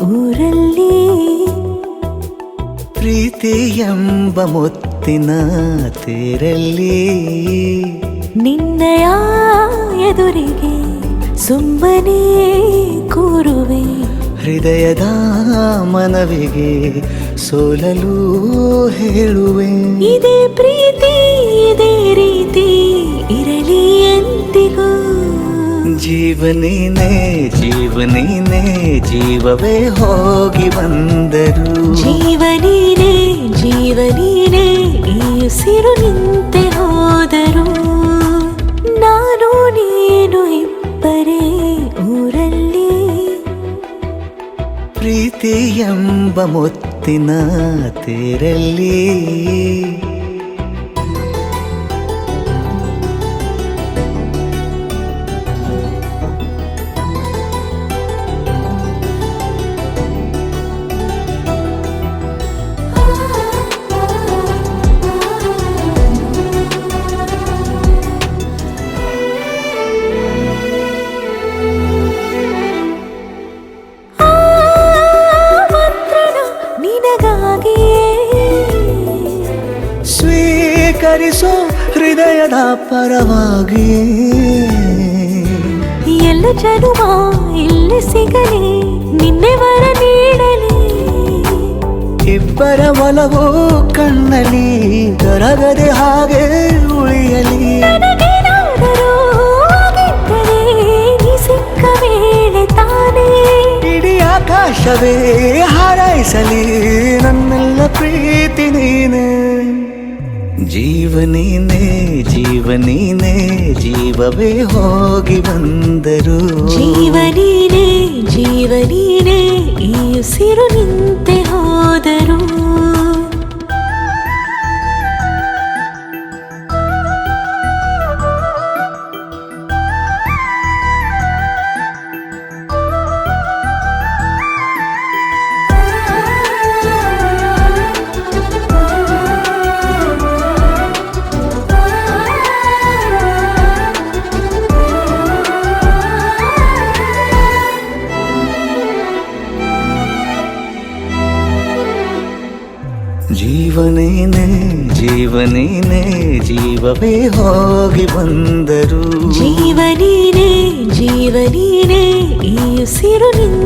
ಊರಲ್ಲಿ ಪ್ರೀತಿ ಎಂಬ ಮುತ್ತಿನ ತೇರಲ್ಲಿ ನಿನ್ನಯ ಎದುರಿಗೆ ಸುಮ್ಮನೆ ಕೂರುವೆ ಹೃದಯದ ಮನವಿಗೆ ಸೋಲಲು ಹೇಳುವೆ ಇದೇ ಪ್ರೀತಿ ಇದೇ ರೀತಿ ಇರಲಿ ಎಂದಿಗೂ ಜೀವನೇನೆ ಜೀವನೇನೆ ಜೀವವೇ ಹೋಗಿ ಬಂದರು ಜೀವನೀನೇ ಜೀವನೀನೇ ಈ ಉಸಿರು ನಿಂತೆ ಹೋದರು ನಾನು ನೀನು ಇಬ್ಬರೇ ಊರಲ್ಲಿ ಪ್ರೀತಿ ಎಂಬ ಮುತ್ತಿನ ತೇರಲ್ಲಿ ಸ್ವೀಕರಿಸೋ ಹೃದಯದ ಪರವಾಗಿ ಎಲ್ಲ ಜನುಮ ಇಲ್ಲಿ ಸಿಗಲಿ ನಿನ್ನೆ ವರ ನೀಡಲಿ ಇಬ್ಬರ ಒಲವು ಕಣ್ಣಲ್ಲಿ ಕರಗದೆ ಹಾಗೆ ಉಳಿಯಲಿ ನನಗೇನಾದರೂ ಆಗಿದ್ದರೆ ನೀ ಸಿಕ್ಕ ವೇಳೆ ತಾನೇ ಇಡೀ ಆಕಾಶವೇ ಹಾರೈಸಲಿ ನನ್ನೆಲ್ಲ ಪ್ರೀತಿ ನೀನೆ ಜೀವನೇನೆ ಜೀವನೇನೆ ಜೀವವೇ ಹೋಗಿ ಬಂದರು ಜೀವನೀನೇ ಜೀವನೀನೇ ಈ ಉಸಿರು ನಿಂತೆ ಹೋದರು ಜೀವನೇನೆ ಜೀವನೇನೆ ಜೀವವೇ ಹೋಗಿ ಬಂದರು ಜೀವನೀನೇ ಜೀವನೀನೇ ಈ ಉಸಿರು ನಿಂತೆ